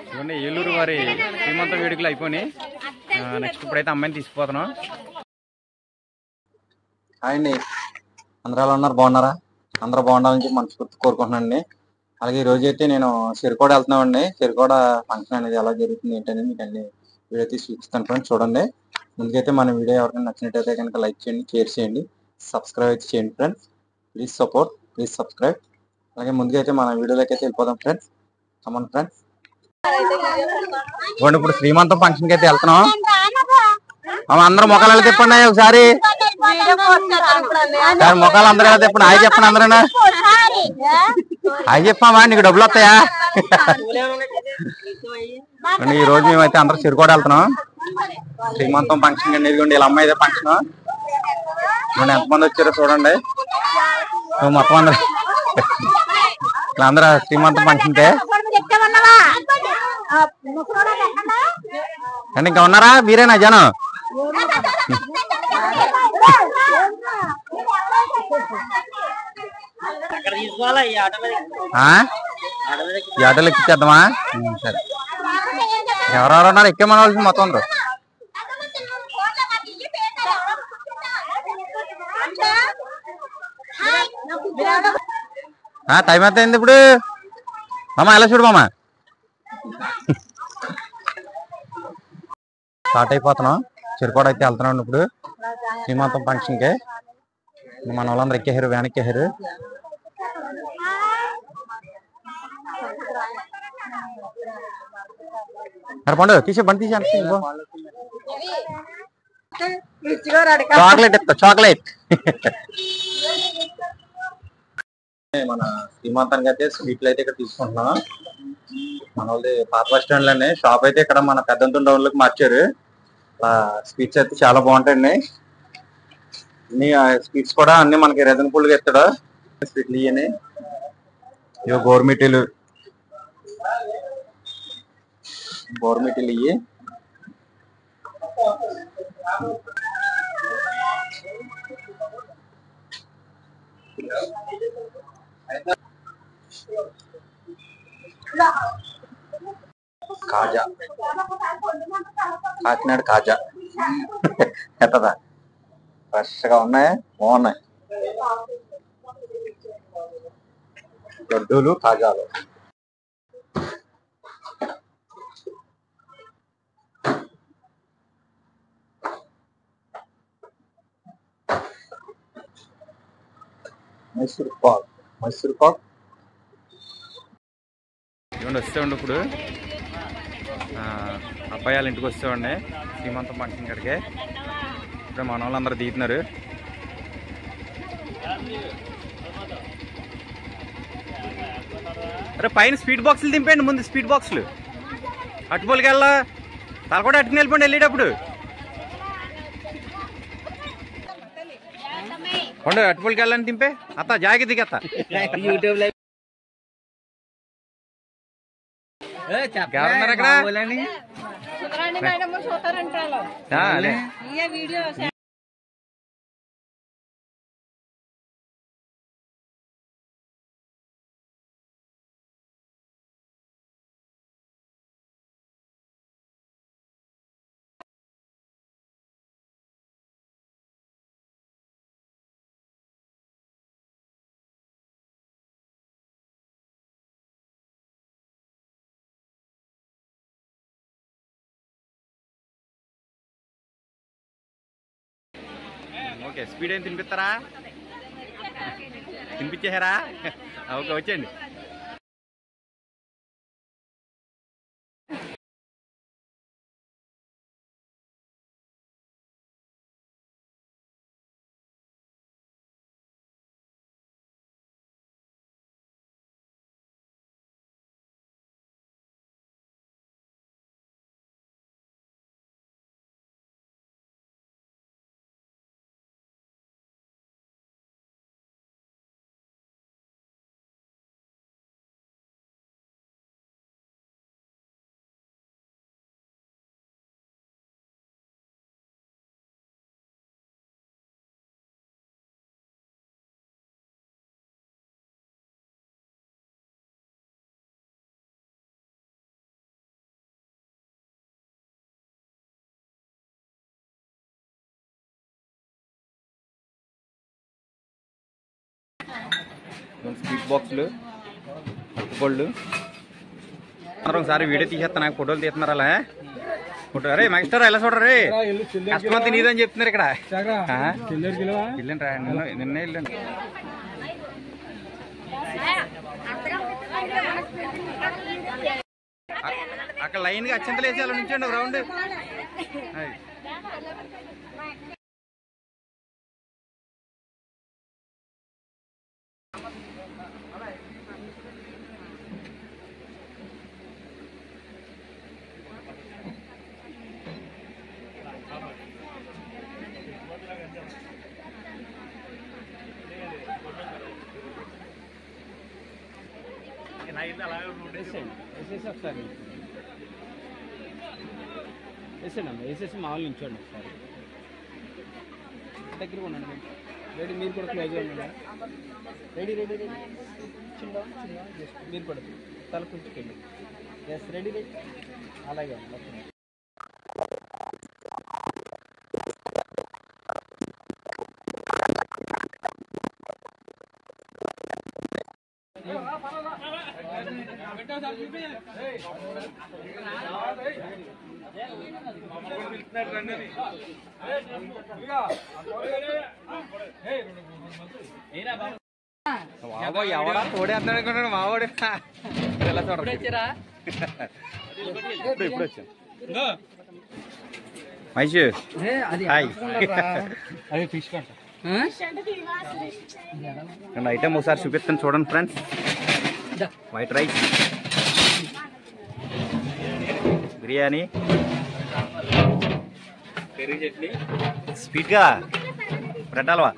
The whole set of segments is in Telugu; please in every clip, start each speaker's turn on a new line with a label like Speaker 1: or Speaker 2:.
Speaker 1: ఇవన్నీ ఏలూరు వారి శ్రీమంత వేడుకలు అయిపోయి నెక్స్ట్ ఇప్పుడైతే అమ్మాయిని తీసుకుపోతున్నాం. హాయ్ అండి, అందరూ ఎలా ఉన్నారు? బాగున్నారా? అందరూ బాగుండాలని చెప్పి మనస్ఫూర్తి కోరుకుంటున్నానండి. అలాగే ఈ రోజు అయితే నేను సిరికోడ వెళ్తున్నామండి. సిరికోడ ఫంక్షన్ అనేది ఎలా జరుగుతుంది ఏంటనేది మీకు అన్ని వీడియో తీసి చూపిస్తాను ఫ్రెండ్స్, చూడండి. ముందుకైతే మన వీడియో ఎవరికైనా నచ్చినట్టయితే కనుక లైక్ చేయండి, షేర్ చేయండి, సబ్స్క్రైబ్ అయితే చేయండి friends. Please support, please subscribe. అలాగే ముందుకైతే మన వీడియోలోకి అయితే వెళ్ళిపోదాం ఫ్రెండ్స్. Come on friends. ఇప్పుడు శ్రీమంతం ఫంక్షన్కి అయితే వెళ్తున్నాం. అందరూ మొక్కలు ఎలా తిప్పండి ఒకసారి, మొక్కలు అందరూ ఎలా తిప్పండి. హాయ్ చెప్పండి అందరూ. హాయ్ చెప్పామా, నీకు డబ్బులు వస్తాయా? ఈ రోజు మేమైతే అందరూ సిరికోడ వెళ్తున్నాం శ్రీమంతం ఫంక్షన్ అండి. ఇదిగోండి ఇలా అమ్మాయి ఫంక్షన్. ఎంతమంది వచ్చారో చూడండి. మొత్తం అందరూ ఇలా అందరూ శ్రీమంతం ఫంక్షన్కే అండి. ఇంకా ఉన్నారా? మీరేనా జనం? ఈ ఆటోలు ఎక్కిచ్చేద్దామా? సరే, ఎవరెవరు ఉన్నారు ఎక్కేమనవలసింది మొత్తం అందరూ. టైం ఎంత అయింది ఇప్పుడు? మామ ఎలా చూడు మామ. స్టార్ట్ అయిపోతున్నాం. చిరుకోడ అయితే వెళ్తున్నాం ఇప్పుడు శ్రీమంతం ఫంక్షన్కి. మన వాళ్ళందరూ ఎక్కేసారు, వ్యాన్ ఎక్కేసారు. పండు తీసే, బండి తీసే. చాక్లెట్ ఇస్తా, చాక్లెట్. మన శ్రీమంతానికి అయితే స్వీట్లు అయితే ఇక్కడ తీసుకుంటున్నాం. మన వాళ్ళది పాత బస్ స్టాండ్ లోనే షాప్ అయితే ఇక్కడ మన పెద్దంతం డౌన్ లోకి మార్చారు. స్వీట్స్ అయితే చాలా బాగుంటాయండి. అన్ని స్వీట్స్ కూడా అన్ని మనకి రీజనబుల్ గా ఇస్తాడు. స్వీట్లు ఇవని ఇవి గోర్మిటీలు, గోర్మిటీలు ఇవి. కాజా, కాకినాడ కాజా ఎత్తదా, ఫ్రెష్ గా ఉన్నాయి, బాగున్నాయి. లడ్డూలు, కాజాలు. మైసూర్ పాక్, మైసూర్ పాక్ ఇవ్వండి. వస్తేవండి ఇప్పుడు అబ్బాయి వాళ్ళ ఇంటికి వస్తేవండి శ్రీమంతం ఫంక్షన్ కాడికి. ఇప్పుడు మన వాళ్ళందరూ దిగుతున్నారు. అరే పైన స్పీడ్ బాక్సులు దింపండి ముందు, స్పీడ్ బాక్సులు. అటుపోలికి వెళ్ళా తల కూడా అట్టుకుని వెళ్ళిపోండి వెళ్ళేటప్పుడు. కొండ అటుపోలికి వెళ్ళని దింపే అత్త జాగి దిగత్త. అక్కడ ఓకే స్పీడ్ ఏం తినిపిస్తారా? తినిపించేసారా? ఓకే వచ్చేయండి. స్వీట్ బాక్సులు, అరటిపళ్ళు. ఒకసారి వీడియో తీసేస్తా, నాకు ఫోటోలు తీస్తున్నారు అలా ఫోటో. అరే మాస్టర్ ఎలా చూడరే, కష్టమంతా నీదని చెప్తున్నారు ఇక్కడ. వెళ్ళండి రా, నిన్నే వెళ్ళండి. అక్కడ లైన్ గా అత్యంతలు వేసి అలా నుంచండి ఒక రౌండ్.
Speaker 2: ఒకసారి వేసేయండి అమ్మ, వేసేసి మామూలు నించోండి ఒకసారి. దగ్గర ఉండండి. రెడీ, మీరు కూడా క్లోజ్గా ఉండండి. రెడీ రెడీ రెడీ చిన్న జస్ట్ మీరు కూడా తల కుంచుకెళ్ళి. ఎస్ రెడీ రెడీ, అలాగే ఓకే.
Speaker 1: ఎవడా తోడేస్తాడు అనుకుంటాడు మావాడు. ఎలా చూడండి ఇప్పుడు వచ్చా మహేష్. హాయ్. ఐటమ్ ఒకసారి చూపిస్తాను చూడండి ఫ్రెండ్స్. వైట్ రైస్, బిర్యానీ, పెరుగు చట్నీ, స్వీట్గా బ్రెడ్ హల్వా.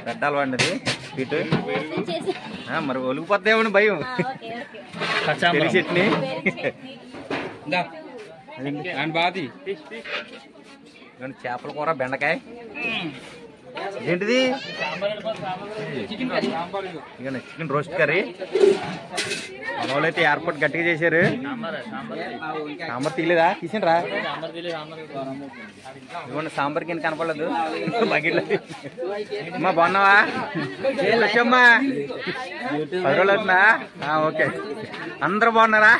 Speaker 1: బ్రెడ్ హల్వా అండి అది స్వీట్. మరి ఒలిగిపోద్దేమని భయం. పెరుగు చట్నీ, చేపల కూర, బెండకాయ. ఏంటిది? Chicken roast curry. మనోళ్ళు అయితే ఏర్పాటు గట్టిగా చేశారు. సాంబార్ తీయలేదా? తీసిండ్రా? ఇవ్వండి, సాంబార్ కింద కనపడలేదు బకెట్లో. అమ్మా బాగున్నావా? వచ్చమ్మా, 10 రోజులు అవుతుందా? ఓకే, అందరూ బాగున్నారా?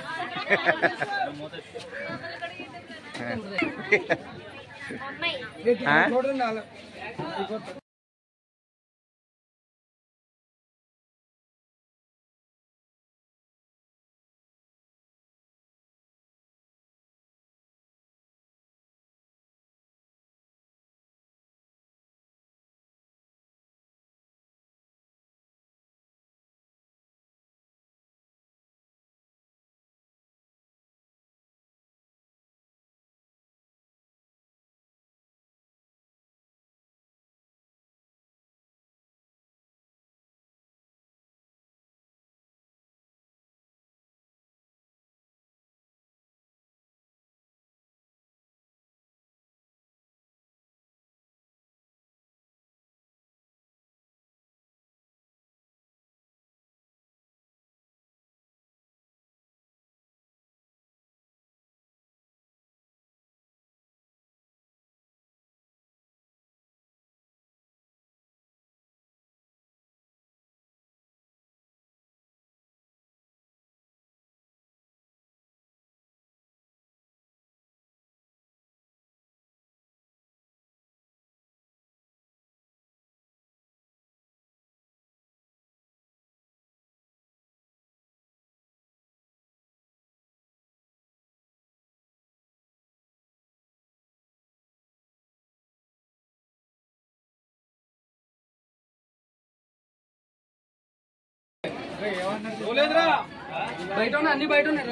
Speaker 2: బయట అన్ని బయట ఉన్నాయి.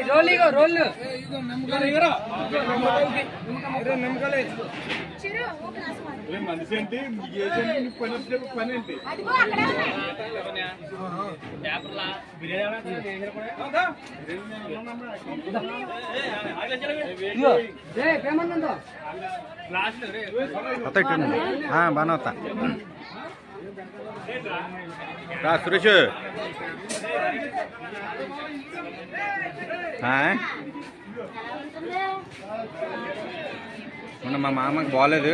Speaker 2: రోల్ రోల్
Speaker 3: మనిషి ఏంటి పని ఏంటి?
Speaker 1: బాగా వస్తా సురేష్. మొన్న మా మామకి బాగోలేదు.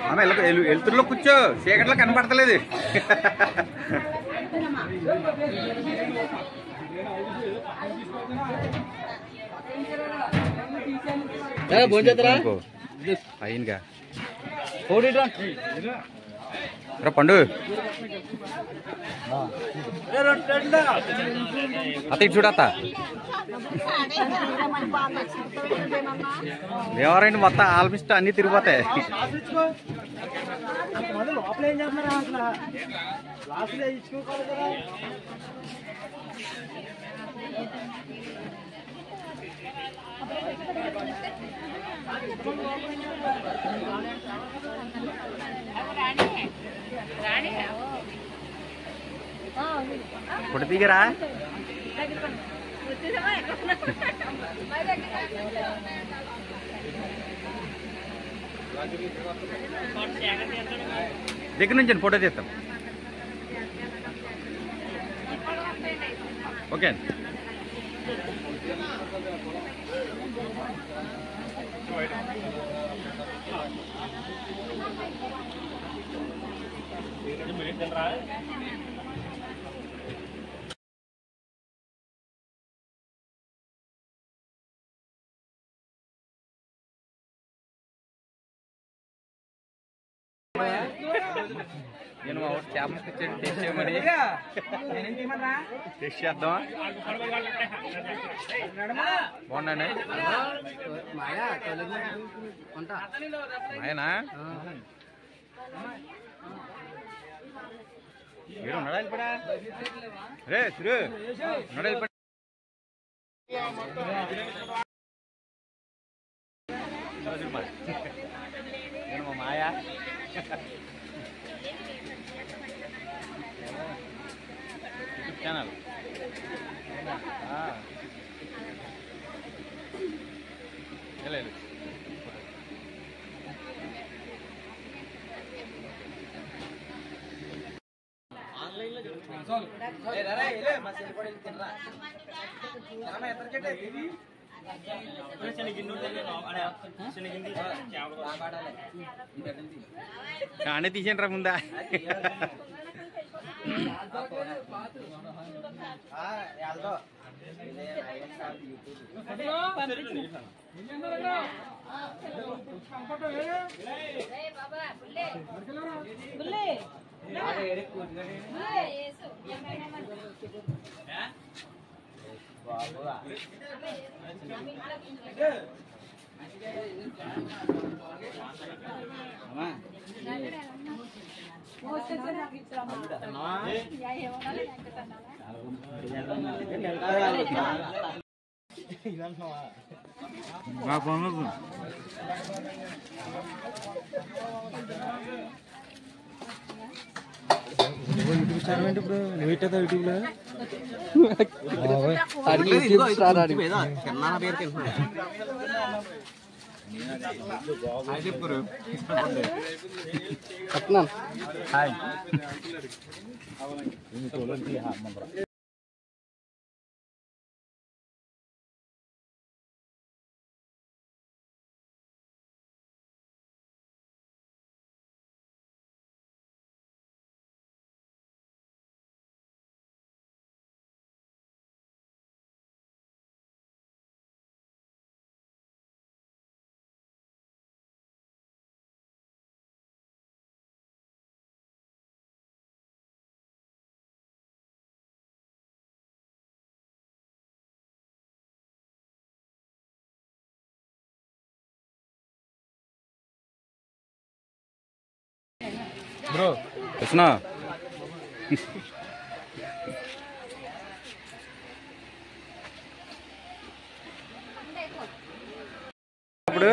Speaker 1: ఆమె వెళ్తురులో కూర్చో, చీకట్లో కనపడతలేదు. అయ్యిందిగా పండు అత్త ఇటు చూడత్త ఎవరైనా మొత్తం ఆల్మిస్ట్ అన్ని తిరిగిపోతాయి. ఇప్పుడు దిగరా దగ్గర నుంచి ఫోటో తీస్తాం. ఓకే అండి. నేను మా చేపలు టేస్ట్ చేయమని టేస్ట్ చేద్దామా? బాగుందండి. మాయనా మీరు ఉన్నాడా వెళ్ళిపడా? రే సిరు ఉన్నాడా వెళ్ళిపడా? నేను మా మాయా యూట్యూబ్ ఛానల్. లేదు కానీ తీసేయండి రా ముందా. యూట్యూబ్ ఛానల్ ఇప్పుడు నువ్వు ఇట్టా యూట్యూబ్లో హాయ్ బ్రో కృష్ణ ఇప్పుడు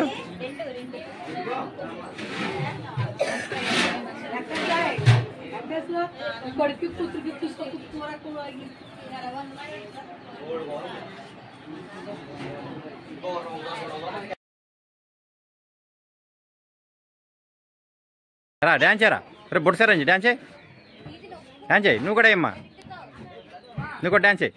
Speaker 4: కొడుకు కూతురికి తీసుకొని కూర కూర
Speaker 1: డ్యాన్స్ చేయరా రేపు బొట్టు సార్ డ్యాన్స్ చేయి డాన్స్ చేయి నువ్వు కూడా అమ్మా నువ్వు కూడా డాన్స్ చేయి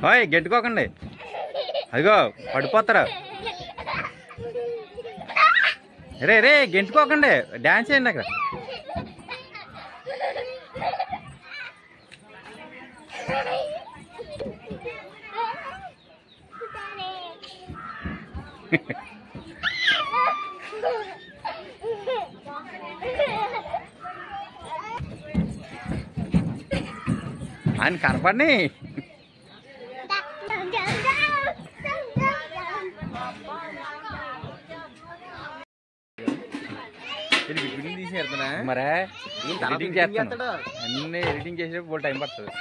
Speaker 1: ఓయ్ గెట్టుకోకండి అదిగో పడిపోతారు రే రే గెంటుకోకండి డాన్స్ చేయండి అక్కడ ఆయన కనపడి మరే ఎడిటింగ్ చేస్తాను అన్నీ ఎడిటింగ్ చేసేటప్పుడు టైం పడుతుంది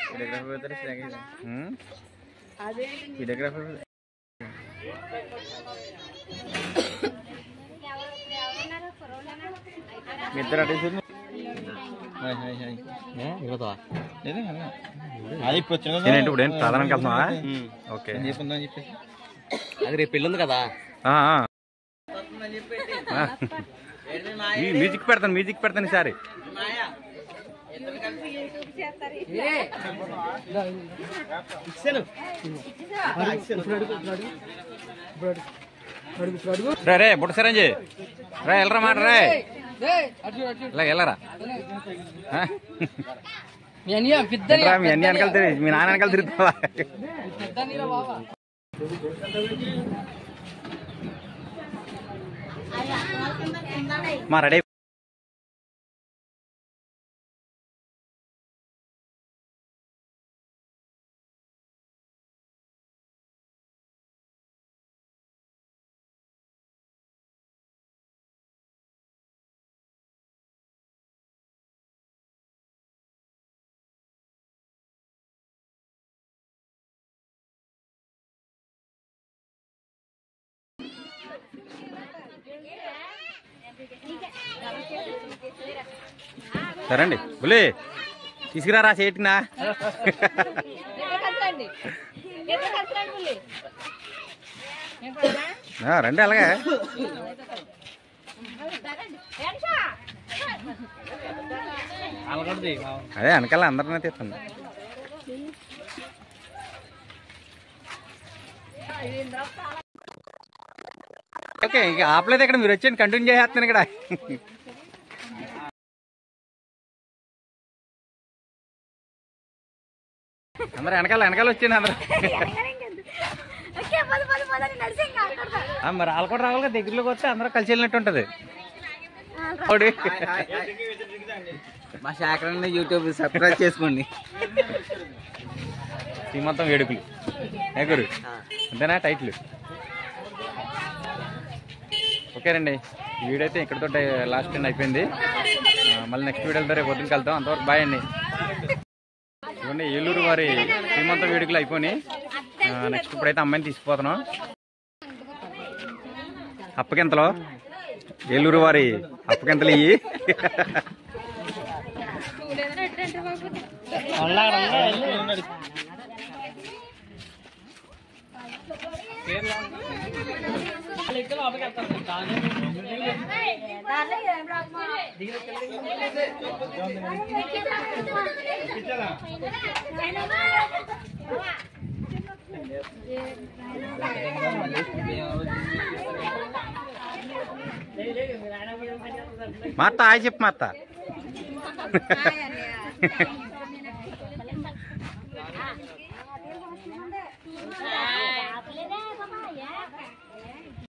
Speaker 1: వీడియోగ్రాఫర్ ఇద్దరు అటు ఇప్పుడు ఏంటి ప్రధానానికి వెళ్తున్నావా ఓకే
Speaker 2: అది రేపు పెళ్ళి ఉంది కదా
Speaker 1: మ్యూజిక్ పెడతాను ఈసారి రే బుట్ట సరంజీ రే వెళ్ళరా మాట రే ఇలా వెళ్ళరా మీ అన్ని వెనకాల తిరిగి మీ నాన్న వెనకాల తిరుగుతావా మా రెడీ సరేండి బులే తీసుకురారా సేట్నా రండి అలాగే అదే వెనకాల అందరినీ తీస్తుంది ఓకే ఇంకా ఆపలేదు ఇక్కడ మీరు వచ్చేయండి కంటిన్యూ చేసేస్తాను ఇక్కడ అందరు వెనకాల వచ్చేయండి అందరు మరి వాళ్ళు కూడా రావాలి దగ్గరలోకి వస్తే అందరూ కలిసి వెళ్ళినట్టు ఉంటుంది
Speaker 2: మా శాఖని యూట్యూబ్ సబ్స్క్రైబ్ చేసుకోండి
Speaker 1: మొత్తం వేడుకలు ఎగురు అంతేనా టైటిల్ ఓకేనండి ఈ వీడియో అయితే ఇక్కడితో లాస్ట్ ఎండ్ అయిపోయింది మళ్ళీ నెక్స్ట్ వీడియోతో రేపు పొద్దున్నకి వెళ్తాం అంతవరకు బాయ్ అండి ఇవ్వండి ఏలూరు వారి శ్రీమంతం వేడుకలు అయిపోయి నెక్స్ట్ ఇప్పుడైతే అమ్మాయిని తీసుకుపోతున్నాం అప్పగింతలో ఏలూరు వారి అప్పగింతలు ఇవి మా అత్త హాయ్ చెప్పు మా అత్త